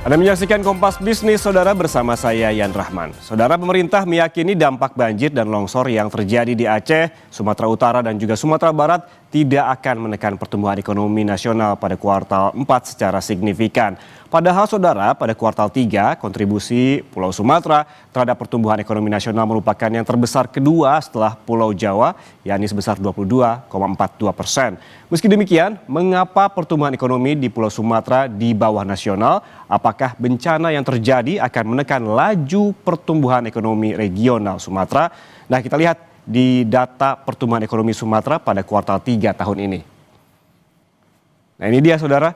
Anda menyaksikan Kompas Bisnis, Saudara, bersama saya Yan Rahman. Saudara, pemerintah meyakini dampak banjir dan longsor yang terjadi di Aceh, Sumatera Utara dan juga Sumatera Barat tidak akan menekan pertumbuhan ekonomi nasional pada kuartal 4 secara signifikan. Padahal, Saudara, pada kuartal 3, kontribusi Pulau Sumatera terhadap pertumbuhan ekonomi nasional merupakan yang terbesar kedua setelah Pulau Jawa, yakni sebesar 22,42%. Meski demikian, mengapa pertumbuhan ekonomi di Pulau Sumatera di bawah nasional? Apakah bencana yang terjadi akan menekan laju pertumbuhan ekonomi regional Sumatera? Nah, kita lihat di data pertumbuhan ekonomi Sumatera pada kuartal 3 tahun ini. Nah, ini dia, Saudara.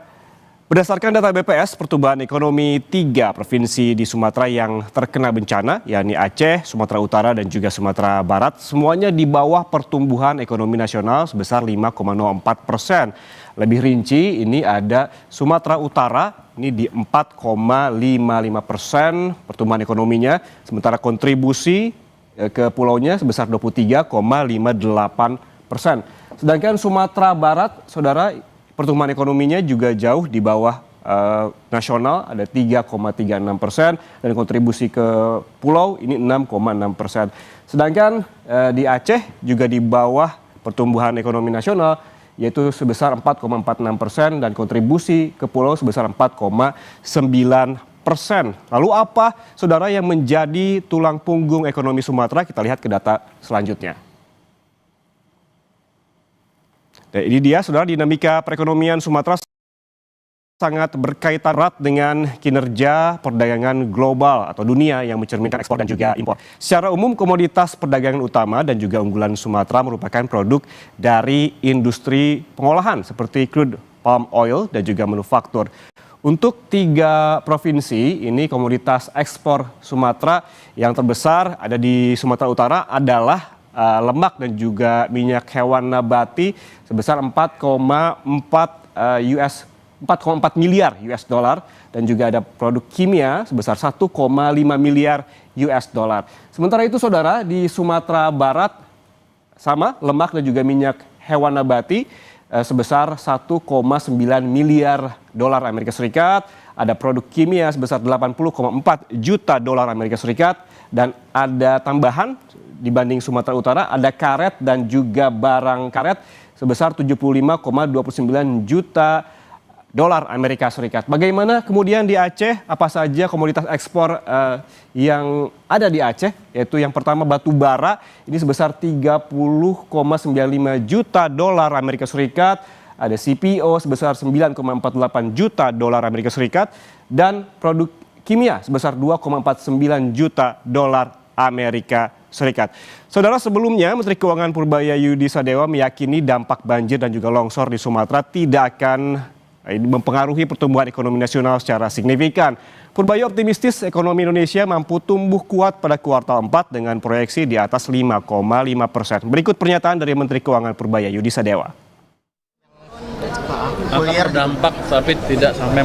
Berdasarkan data BPS, pertumbuhan ekonomi 3 provinsi di Sumatera yang terkena bencana, yakni Aceh, Sumatera Utara, dan juga Sumatera Barat, semuanya di bawah pertumbuhan ekonomi nasional sebesar 5,04%. Lebih rinci, ini ada Sumatera Utara, ini di 4,55% pertumbuhan ekonominya, sementara kontribusi ke pulaunya sebesar 23,58%. Sedangkan Sumatera Barat, Saudara, pertumbuhan ekonominya juga jauh di bawah nasional, ada 3,36%, dan kontribusi ke pulau ini 6,6%. Sedangkan di Aceh juga di bawah pertumbuhan ekonomi nasional, yaitu sebesar 4,46%, dan kontribusi ke pulau sebesar 4,9%. Lalu apa, Saudara, yang menjadi tulang punggung ekonomi Sumatera? Kita lihat ke data selanjutnya. Dan ini dia, Saudara, dinamika perekonomian Sumatera sangat berkaitan erat dengan kinerja perdagangan global atau dunia yang mencerminkan ekspor dan juga impor. Secara umum, komoditas perdagangan utama dan juga unggulan Sumatera merupakan produk dari industri pengolahan seperti crude palm oil dan juga manufaktur. Untuk 3 provinsi ini, komoditas ekspor Sumatera yang terbesar ada di Sumatera Utara adalah lemak dan juga minyak hewan nabati sebesar 4,4 miliar US dollar, dan juga ada produk kimia sebesar 1,5 miliar US dollar. Sementara itu, Saudara, di Sumatera Barat sama lemak dan juga minyak hewan nabati sebesar 1,9 miliar dolar Amerika Serikat, ada produk kimia sebesar 80,4 juta dolar Amerika Serikat, dan ada tambahan dibanding Sumatera Utara, ada karet dan juga barang karet sebesar 75,29 juta dolar Amerika Serikat. Bagaimana kemudian di Aceh? Apa saja komoditas ekspor yang ada di Aceh? Yaitu yang pertama batu bara, ini sebesar 30,95 juta dolar Amerika Serikat. Ada CPO sebesar 9,48 juta dolar Amerika Serikat. Dan produk kimia sebesar 2,49 juta dolar Amerika Serikat. Saudara, sebelumnya Menteri Keuangan Purbaya-Yudi Sadewa meyakini dampak banjir dan juga longsor di Sumatera tidak akan mempengaruhi pertumbuhan ekonomi nasional secara signifikan. Purbaya optimistis ekonomi Indonesia mampu tumbuh kuat pada kuartal 4 dengan proyeksi di atas 5,5%. Berikut pernyataan dari Menteri Keuangan Purbaya-Yudi Sadewa. Akan berdampak tapi tidak sampai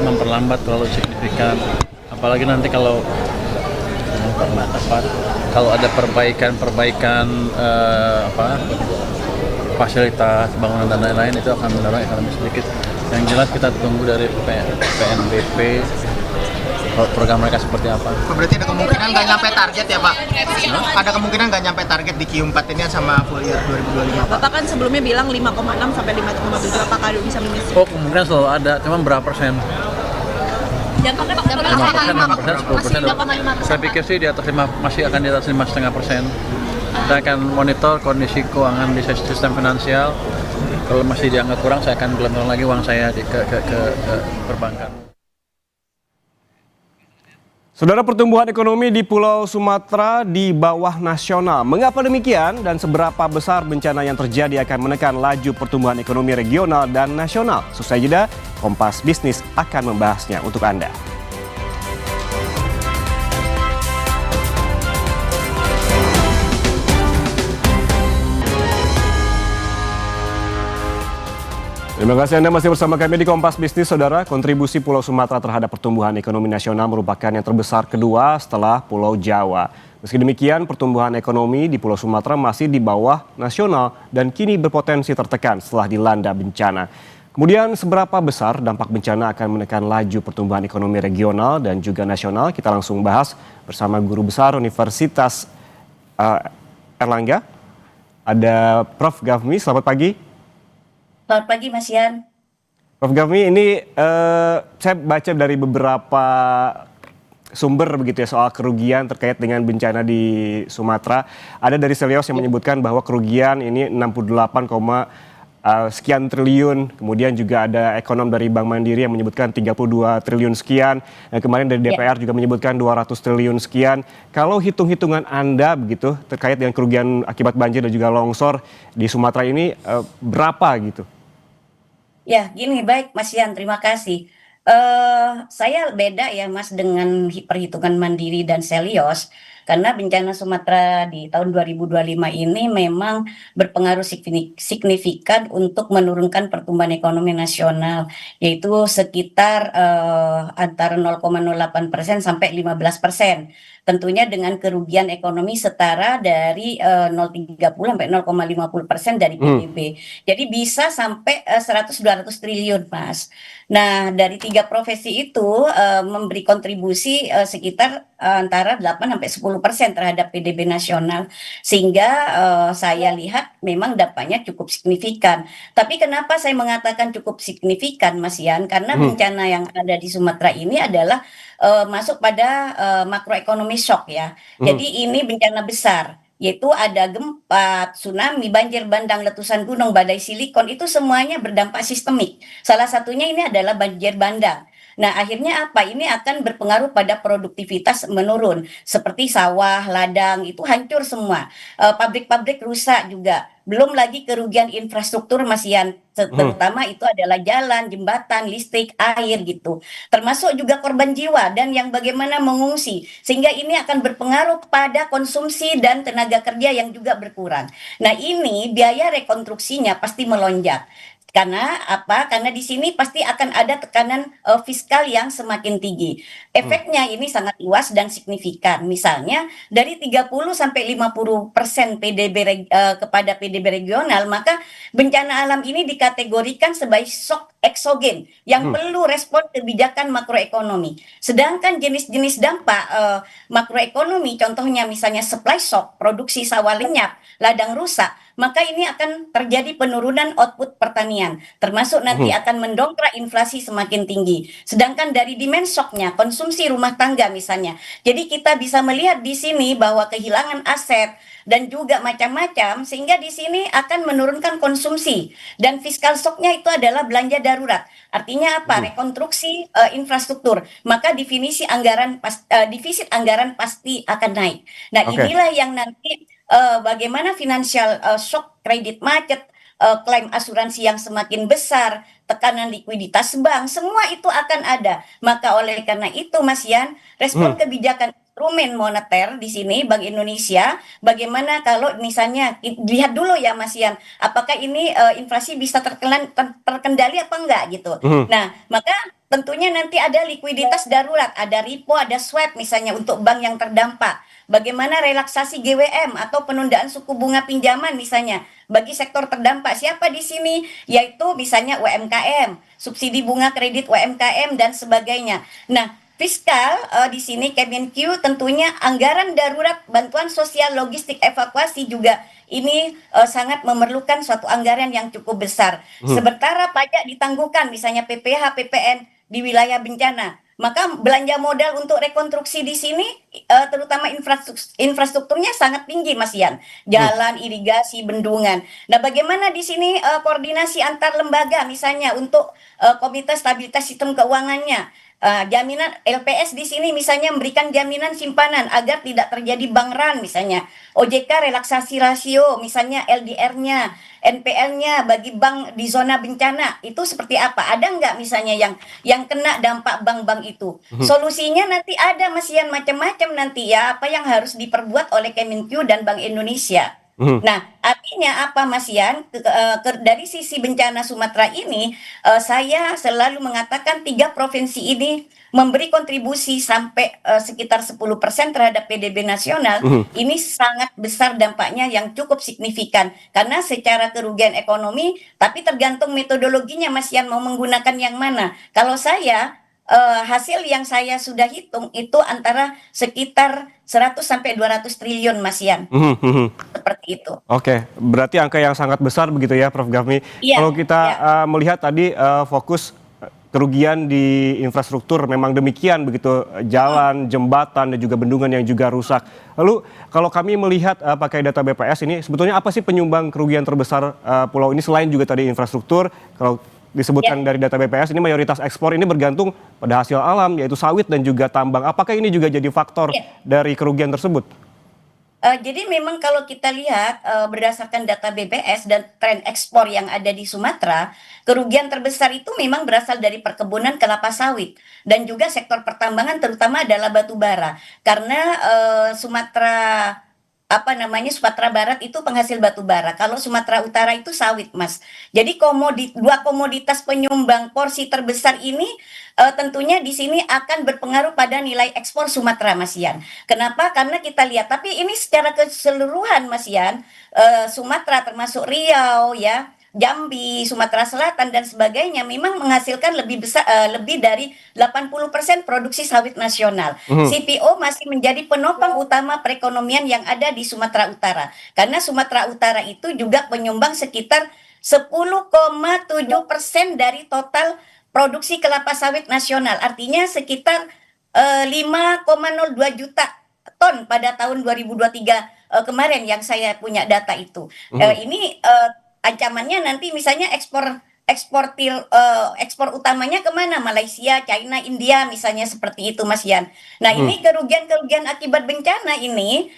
memperlambat terlalu signifikan. Apalagi nanti kalau ada perbaikan fasilitas bangunan dan lain-lain, itu akan mendorong ekonomi sedikit. Yang jelas kita tunggu dari PNBP program mereka seperti apa. Berarti ada kemungkinan nggak nyampe target ya, Pak? Ada kemungkinan nggak nyampe target di Q4 ini sama full year 2025, Pak? Bapak kan sebelumnya bilang 5,6 sampai 5,7, apakah bisa menyusul? Oh, kemungkinan selalu ada, cuma berapa persen? Jangkauannya Pak, 5%, 10%. Saya pikir sih di atas 5, masih akan di atas 5,5%. Saya akan monitor kondisi keuangan di sistem finansial. Kalau masih dianggap kurang, saya akan gelontorkan lagi uang saya ke perbankan. Saudara, pertumbuhan ekonomi di Pulau Sumatera di bawah nasional. Mengapa demikian dan seberapa besar bencana yang terjadi akan menekan laju pertumbuhan ekonomi regional dan nasional? Selesai jeda, Kompas Bisnis akan membahasnya untuk Anda. Terima kasih Anda masih bersama kami di Kompas Bisnis, Saudara. Kontribusi Pulau Sumatera terhadap pertumbuhan ekonomi nasional merupakan yang terbesar kedua setelah Pulau Jawa. Meski demikian, pertumbuhan ekonomi di Pulau Sumatera masih di bawah nasional dan kini berpotensi tertekan setelah dilanda bencana. Kemudian seberapa besar dampak bencana akan menekan laju pertumbuhan ekonomi regional dan juga nasional? Kita langsung bahas bersama Guru Besar Universitas Erlangga. Ada Prof. Gafmi, selamat pagi. Selamat pagi Mas Yan. Prof. Gafmi, ini saya baca dari beberapa sumber begitu ya soal kerugian terkait dengan bencana di Sumatera. Ada dari Selios yang menyebutkan bahwa kerugian ini 68, sekian triliun, kemudian juga ada ekonom dari Bank Mandiri yang menyebutkan 32 triliun sekian, dan kemarin dari DPR juga menyebutkan 200 triliun sekian. Kalau hitung-hitungan Anda begitu terkait dengan kerugian akibat banjir dan juga longsor di Sumatera ini berapa gitu? Ya, gini baik Mas Yan, terima kasih. Saya beda ya Mas dengan perhitungan Mandiri dan Selios. Karena bencana Sumatera di tahun 2025 ini memang berpengaruh signifikan untuk menurunkan pertumbuhan ekonomi nasional, yaitu sekitar antara 0,08% sampai 15%. Tentunya dengan kerugian ekonomi setara dari 0,30 sampai 0,50% dari PDB. Jadi bisa sampai 100-200 triliun, Mas. Nah, dari 3 profesi itu memberi kontribusi sekitar antara 8 sampai 10% terhadap PDB nasional. Sehingga saya lihat memang dampaknya cukup signifikan. Tapi kenapa saya mengatakan cukup signifikan, Mas Yan? Karena bencana yang ada di Sumatera ini adalah masuk pada makroekonomi shock ya. Jadi ini bencana besar, yaitu ada gempa, tsunami, banjir bandang, letusan gunung, badai silikon, itu semuanya berdampak sistemik. Salah satunya ini adalah banjir bandang. Nah, akhirnya apa? Ini akan berpengaruh pada produktivitas menurun. Seperti sawah, ladang, itu hancur semua. Pabrik-pabrik rusak juga. Belum lagi kerugian infrastruktur, Mas Yan. Terutama itu adalah jalan, jembatan, listrik, air gitu. Termasuk juga korban jiwa dan yang bagaimana mengungsi. Sehingga ini akan berpengaruh pada konsumsi dan tenaga kerja yang juga berkurang. Nah, ini biaya rekonstruksinya pasti melonjak. Karena apa? Karena di sini pasti akan ada tekanan fiskal yang semakin tinggi. Efeknya ini sangat luas dan signifikan. Misalnya dari 30 sampai 50% PDB kepada PDB regional, maka bencana alam ini dikategorikan sebagai shock eksogen yang perlu respon kebijakan makroekonomi. Sedangkan jenis-jenis dampak makroekonomi, contohnya misalnya supply shock, produksi sawah lenyap, ladang rusak, maka ini akan terjadi penurunan output pertanian, termasuk nanti akan mendongkrak inflasi semakin tinggi. Sedangkan dari demand shocknya, konsumsi rumah tangga misalnya. Jadi kita bisa melihat di sini bahwa kehilangan aset dan juga macam-macam, sehingga di sini akan menurunkan konsumsi. Dan fiskal shocknya itu adalah belanja darurat. Artinya apa? Rekonstruksi infrastruktur. Maka defisit anggaran pasti akan naik. Nah, inilah yang nanti bagaimana financial shock, kredit macet, klaim asuransi yang semakin besar, tekanan likuiditas bank, semua itu akan ada. Maka oleh karena itu, Mas Yan, respon kebijakan instrumen moneter di sini Bank Indonesia, bagaimana kalau misalnya lihat dulu ya Mas Yan, apakah ini inflasi bisa terkendali apa enggak gitu. Nah, maka tentunya nanti ada likuiditas darurat, ada repo, ada swap misalnya untuk bank yang terdampak. Bagaimana relaksasi GWM atau penundaan suku bunga pinjaman misalnya bagi sektor terdampak. Siapa di sini? Yaitu misalnya UMKM, subsidi bunga kredit UMKM dan sebagainya. Nah, fiskal di sini Kemenq tentunya anggaran darurat bantuan sosial logistik evakuasi juga ini sangat memerlukan suatu anggaran yang cukup besar. Sementara pajak ditangguhkan misalnya PPH, PPN di wilayah bencana. Maka belanja modal untuk rekonstruksi di sini terutama infrastrukturnya sangat tinggi Mas Yan. Jalan, irigasi, bendungan. Nah, bagaimana di sini koordinasi antar lembaga misalnya untuk Komite Stabilitas Sistem Keuangannya. Jaminan LPS di sini misalnya memberikan jaminan simpanan agar tidak terjadi bank run misalnya. OJK relaksasi rasio misalnya LDR-nya, NPL-nya bagi bank di zona bencana. Itu seperti apa? Ada nggak misalnya yang kena dampak bank-bank itu? Solusinya nanti ada Mas Yan macam-macam nanti ya, apa yang harus diperbuat oleh Kemenq dan Bank Indonesia. Nah, artinya apa Mas Yan? Dari sisi bencana Sumatera ini, saya selalu mengatakan 3 provinsi ini memberi kontribusi sampai sekitar 10% terhadap PDB nasional. Ini sangat besar dampaknya yang cukup signifikan. Karena secara kerugian ekonomi, tapi tergantung metodologinya Mas Yan mau menggunakan yang mana. Kalau saya hasil yang saya sudah hitung itu antara sekitar 100 sampai 200 triliun Mas Yan. Seperti itu. Oke, berarti angka yang sangat besar begitu ya Prof. Gafni. Iya, Kalau kita iya. melihat tadi fokus kerugian di infrastruktur memang demikian begitu, jalan, jembatan dan juga bendungan yang juga rusak. Lalu kalau kami melihat pakai data BPS ini sebetulnya apa sih penyumbang kerugian terbesar pulau ini selain juga tadi infrastruktur? Kalau disebutkan dari data BPS ini mayoritas ekspor ini bergantung pada hasil alam yaitu sawit dan juga tambang. Apakah ini juga jadi faktor dari kerugian tersebut? Jadi memang kalau kita lihat berdasarkan data BPS dan tren ekspor yang ada di Sumatera, kerugian terbesar itu memang berasal dari perkebunan kelapa sawit dan juga sektor pertambangan terutama adalah batu bara. Karena Sumatera Barat itu penghasil batu bara. Kalau Sumatera Utara itu sawit, Mas. Jadi dua komoditas penyumbang porsi terbesar ini tentunya di sini akan berpengaruh pada nilai ekspor Sumatera, Mas Yan. Kenapa? Karena kita lihat, tapi ini secara keseluruhan, Mas Yan, Sumatera termasuk Riau, ya, Jambi, Sumatera Selatan dan sebagainya memang menghasilkan lebih dari 80% produksi sawit nasional. CPO masih menjadi penopang utama perekonomian yang ada di Sumatera Utara. Karena Sumatera Utara itu juga penyumbang sekitar 10,7% dari total produksi kelapa sawit nasional. Artinya sekitar 5,02 juta ton pada tahun 2023 kemarin yang saya punya data itu. Ini ancamannya nanti misalnya ekspor utamanya kemana? Malaysia, China, India misalnya seperti itu Mas Yan. Nah ini kerugian-kerugian akibat bencana ini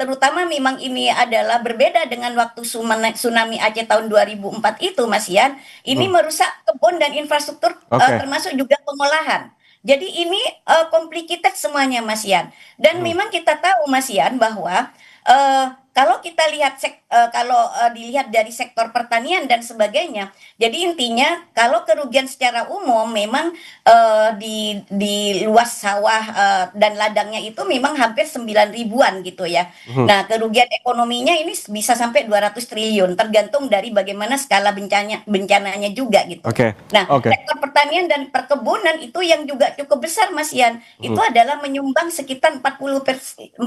terutama memang ini adalah berbeda dengan waktu tsunami Aceh tahun 2004 itu Mas Yan. Ini merusak kebun dan infrastruktur termasuk juga pengolahan. Jadi ini complicated semuanya Mas Yan. Dan memang kita tahu Mas Yan bahwa kalau kita lihat dilihat dari sektor pertanian dan sebagainya, jadi intinya kalau kerugian secara umum memang di luas sawah dan ladangnya itu memang hampir 9 ribuan gitu ya. Nah kerugian ekonominya ini bisa sampai 200 triliun tergantung dari bagaimana skala bencananya juga gitu. Nah sektor pertanian dan perkebunan itu yang juga cukup besar Mas Yan, itu adalah menyumbang sekitar 45%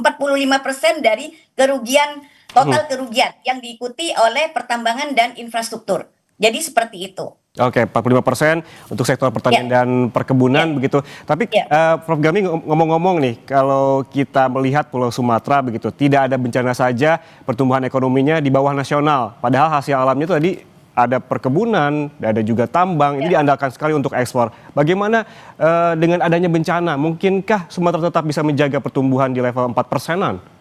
dari kerugian total kerugian yang diikuti oleh pertambangan dan infrastruktur. Jadi seperti itu. Oke, 45% untuk sektor pertanian dan perkebunan begitu. Tapi Prof. Gami ngomong-ngomong nih, kalau kita melihat Pulau Sumatera begitu, tidak ada bencana saja pertumbuhan ekonominya di bawah nasional. Padahal hasil alamnya itu tadi ada perkebunan, ada juga tambang, ini diandalkan sekali untuk ekspor. Bagaimana dengan adanya bencana? Mungkinkah Sumatera tetap bisa menjaga pertumbuhan di level 4%-an?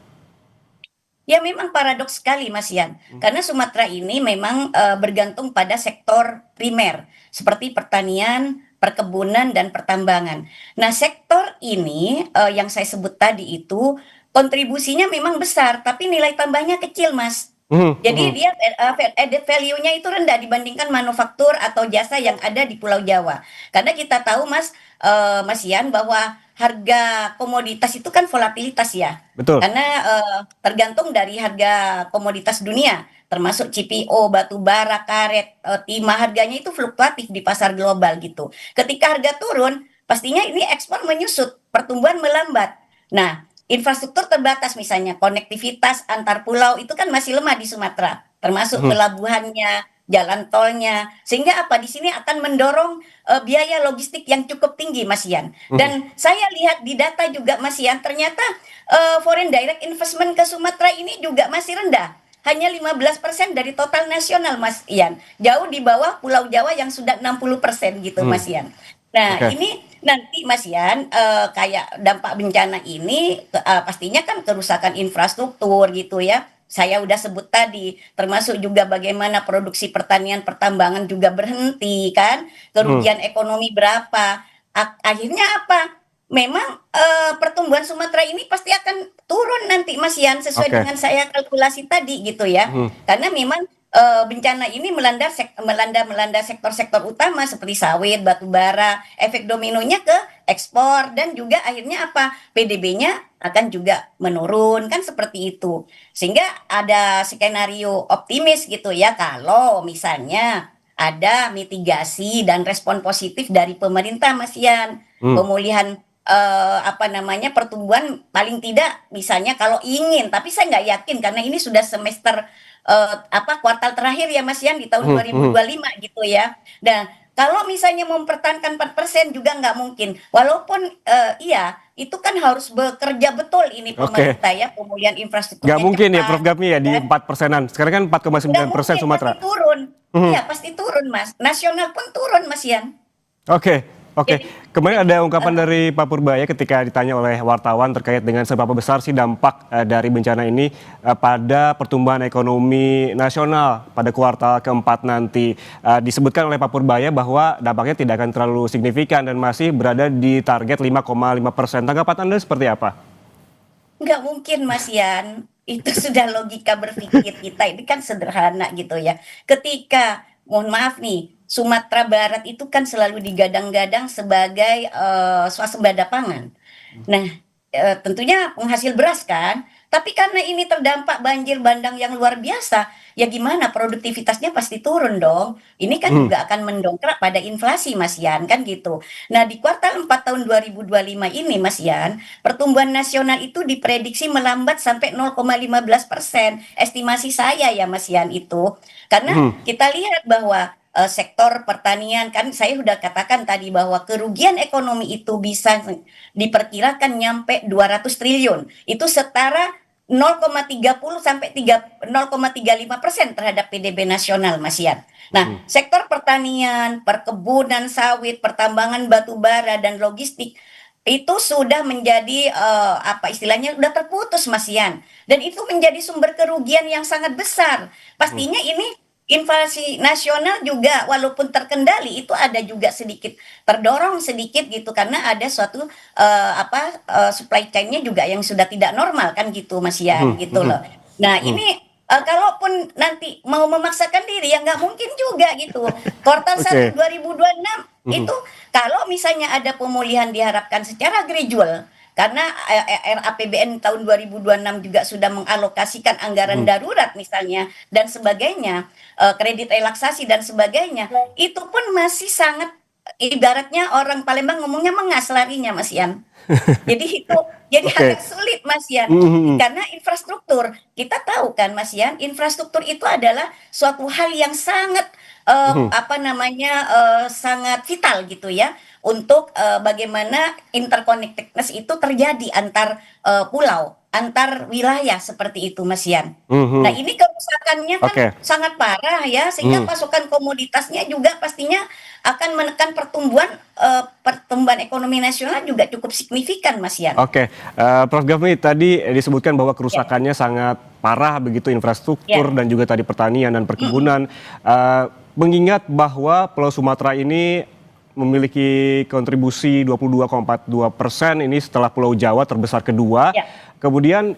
Ya memang paradoks sekali Mas Yan, karena Sumatera ini memang bergantung pada sektor primer seperti pertanian, perkebunan dan pertambangan. Nah sektor ini yang saya sebut tadi itu kontribusinya memang besar, tapi nilai tambahnya kecil Mas. Jadi dia added value-nya itu rendah dibandingkan manufaktur atau jasa yang ada di Pulau Jawa. Karena kita tahu Mas Yan bahwa harga komoditas itu kan volatilitas ya. Betul. Karena tergantung dari harga komoditas dunia, termasuk CPO, batu bara, karet, timah, harganya itu fluktuatif di pasar global gitu. Ketika harga turun, pastinya ini ekspor menyusut, pertumbuhan melambat. Nah, infrastruktur terbatas misalnya, konektivitas antar pulau itu kan masih lemah di Sumatera, termasuk pelabuhannya, jalan tolnya, sehingga apa di sini akan mendorong biaya logistik yang cukup tinggi Mas Yan. Dan saya lihat di data juga Mas Yan, ternyata foreign direct investment ke Sumatera ini juga masih rendah. Hanya 15% dari total nasional Mas Yan. Jauh di bawah Pulau Jawa yang sudah 60% gitu Mas Yan. Nah ini nanti Mas Yan kayak dampak bencana ini pastinya kan kerusakan infrastruktur gitu ya. Saya udah sebut tadi, termasuk juga bagaimana produksi pertanian pertambangan juga berhenti kan, kerugian ekonomi berapa, akhirnya apa? memang pertumbuhan Sumatera ini pasti akan turun nanti Mas Yan sesuai Oke. dengan saya kalkulasi tadi gitu ya. Karena memang bencana ini melanda sektor-sektor utama seperti sawit, batu bara, efek dominonya ke ekspor dan juga akhirnya apa? PDB-nya akan juga menurun kan seperti itu. Sehingga ada skenario optimis gitu ya kalau misalnya ada mitigasi dan respon positif dari pemerintah Mas Yan. Pemulihan apa namanya pertumbuhan paling tidak misalnya kalau ingin, tapi saya nggak yakin karena ini sudah semester apa kuartal terakhir ya Mas Yan di tahun 2025 gitu ya. Dan kalau misalnya mempertahankan 4% juga nggak mungkin. Walaupun iya itu kan harus bekerja betul ini Oke. pemerintah ya pemulihan infrastrukturnya Nggak mungkin ya cepat, Prof Gapmi ya di kan? 4%-an. Sekarang kan 4,9% Nggak mungkin Sumatera. pasti turun. Iya pasti turun Mas. Nasional pun turun Mas Yan. Oke, oke. Jadi Kemarin ada ungkapan dari Pak Purbaya ketika ditanya oleh wartawan terkait dengan seberapa besar sih dampak dari bencana ini pada pertumbuhan ekonomi nasional pada kuartal keempat nanti. Disebutkan oleh Pak Purbaya bahwa dampaknya tidak akan terlalu signifikan dan masih berada di target 5,5%. Tanggapan Anda seperti apa? nggak mungkin Mas Yan. Itu sudah logika berpikir kita. Ini kan sederhana gitu ya. Ketika, mohon maaf nih, Sumatera Barat itu kan selalu digadang-gadang sebagai swasembada pangan. Nah, tentunya penghasil beras kan, tapi karena ini terdampak banjir bandang yang luar biasa, ya gimana produktivitasnya pasti turun dong. Ini kan juga akan mendongkrak pada inflasi Mas Yan kan gitu. Nah, di kuartal 4 tahun 2025 ini Mas Yan, pertumbuhan nasional itu diprediksi melambat sampai 0,15%. Estimasi saya ya Mas Yan itu. Karena kita lihat bahwa sektor pertanian kan saya sudah katakan tadi bahwa kerugian ekonomi itu bisa diperkirakan nyampe 200 triliun. Itu setara 0,30 sampai 0,35% terhadap PDB nasional Mas Yan. Nah, sektor pertanian, perkebunan sawit, pertambangan batu bara dan logistik itu sudah menjadi apa istilahnya sudah terputus Mas Yan. Dan itu menjadi sumber kerugian yang sangat besar. Pastinya ini inflasi nasional juga walaupun terkendali itu ada juga sedikit terdorong sedikit gitu karena ada suatu supply chain-nya juga yang sudah tidak normal kan gitu Mas Yan gitu loh. Nah, ini kalaupun nanti mau memaksakan diri ya nggak mungkin juga gitu. Kuartal 1 Oke. 2026 itu kalau misalnya ada pemulihan diharapkan secara gradual karena RAPBN tahun 2026 juga sudah mengalokasikan anggaran darurat misalnya dan sebagainya, kredit relaksasi dan sebagainya, itu pun masih sangat ibaratnya orang Palembang ngomongnya mengas larinya Mas Yan. Jadi itu jadi Oke. agak sulit Mas Yan karena infrastruktur kita tahu kan Mas Yan, infrastruktur itu adalah suatu hal yang sangat apa namanya sangat vital gitu ya untuk bagaimana interconnectedness itu terjadi antar pulau, antar wilayah seperti itu Mas Yan. Nah, ini kerusakannya kan Oke. sangat parah ya sehingga pasokan komoditasnya juga pastinya akan menekan pertumbuhan ekonomi nasional juga cukup signifikan Mas Yan. Oke, Prof Gafmi tadi disebutkan bahwa kerusakannya sangat parah begitu infrastruktur dan juga tadi pertanian dan perkebunan. Mengingat bahwa Pulau Sumatera ini memiliki kontribusi 22,42% ini setelah Pulau Jawa terbesar kedua. Ya. Kemudian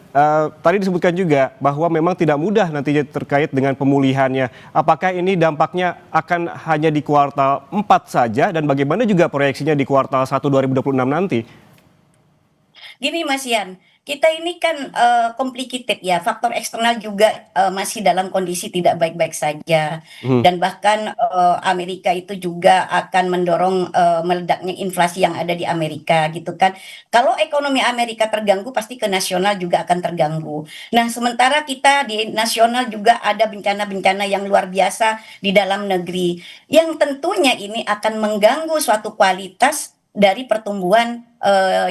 tadi disebutkan juga bahwa memang tidak mudah nantinya terkait dengan pemulihannya. Apakah ini dampaknya akan hanya di kuartal 4 saja dan bagaimana juga proyeksinya di kuartal 1 2026 nanti? Gini Mas Yan, kita ini kan complicated ya, faktor eksternal juga masih dalam kondisi tidak baik-baik saja. Dan bahkan Amerika itu juga akan mendorong meledaknya inflasi yang ada di Amerika gitu kan. Kalau ekonomi Amerika terganggu pasti ke nasional juga akan terganggu. Nah, sementara kita di nasional juga ada bencana-bencana yang luar biasa di dalam negeri yang tentunya ini akan mengganggu suatu kualitas dari pertumbuhan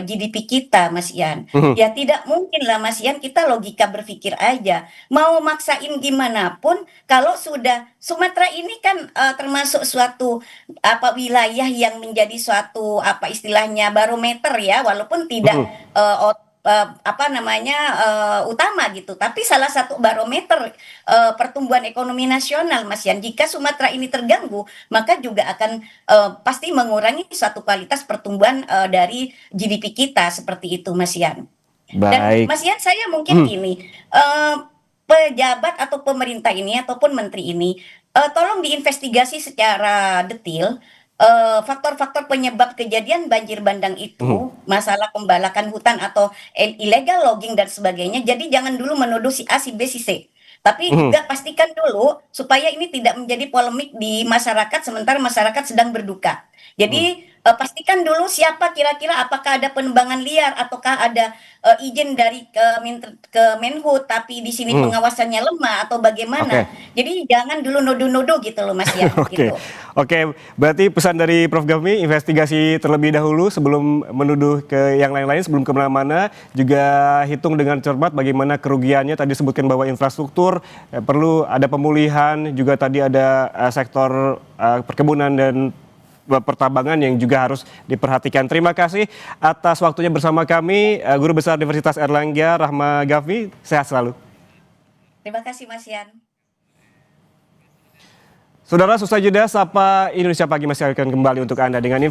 GDP kita Mas Yan. Ya tidak mungkin lah Mas Yan, kita logika berpikir aja. Mau maksain gimana pun kalau sudah Sumatera ini kan termasuk suatu wilayah yang menjadi suatu istilahnya barometer ya walaupun tidak utama gitu. Tapi salah satu barometer pertumbuhan ekonomi nasional, Mas Yan. Jika Sumatera ini terganggu, maka juga akan pasti mengurangi suatu kualitas pertumbuhan dari GDP kita seperti itu, Mas Yan. Dan Baik. Mas Yan, saya mungkin gini, pejabat atau pemerintah ini ataupun menteri ini, tolong diinvestigasi secara detail faktor-faktor penyebab kejadian banjir bandang itu, masalah pembalakan hutan atau illegal logging dan sebagainya. Jadi jangan dulu menuduh si A, si B, si C. Tapi juga pastikan dulu supaya ini tidak menjadi polemik di masyarakat sementara masyarakat sedang berduka. Jadi pastikan dulu siapa kira-kira apakah ada penembangan liar ataukah ada izin dari Kemenhub tapi di sini pengawasannya lemah atau bagaimana. Jadi jangan dulu nuduh-nuduh gitu loh Mas Yan. Oke, Gitu. oke. Berarti pesan dari Prof. Gafmi, investigasi terlebih dahulu sebelum menuduh ke yang lain-lain, sebelum kemana-mana. Juga hitung dengan cermat bagaimana kerugiannya. Tadi sebutkan bahwa infrastruktur perlu ada pemulihan, juga tadi ada sektor perkebunan dan pertambangan yang juga harus diperhatikan. Terima kasih atas waktunya bersama kami, Guru Besar Universitas Airlangga, Rahma Gafmi. Sehat selalu. Terima kasih Mas Yan. Saudara, selesai jeda, Sapa Indonesia Pagi masih akan kembali untuk Anda dengan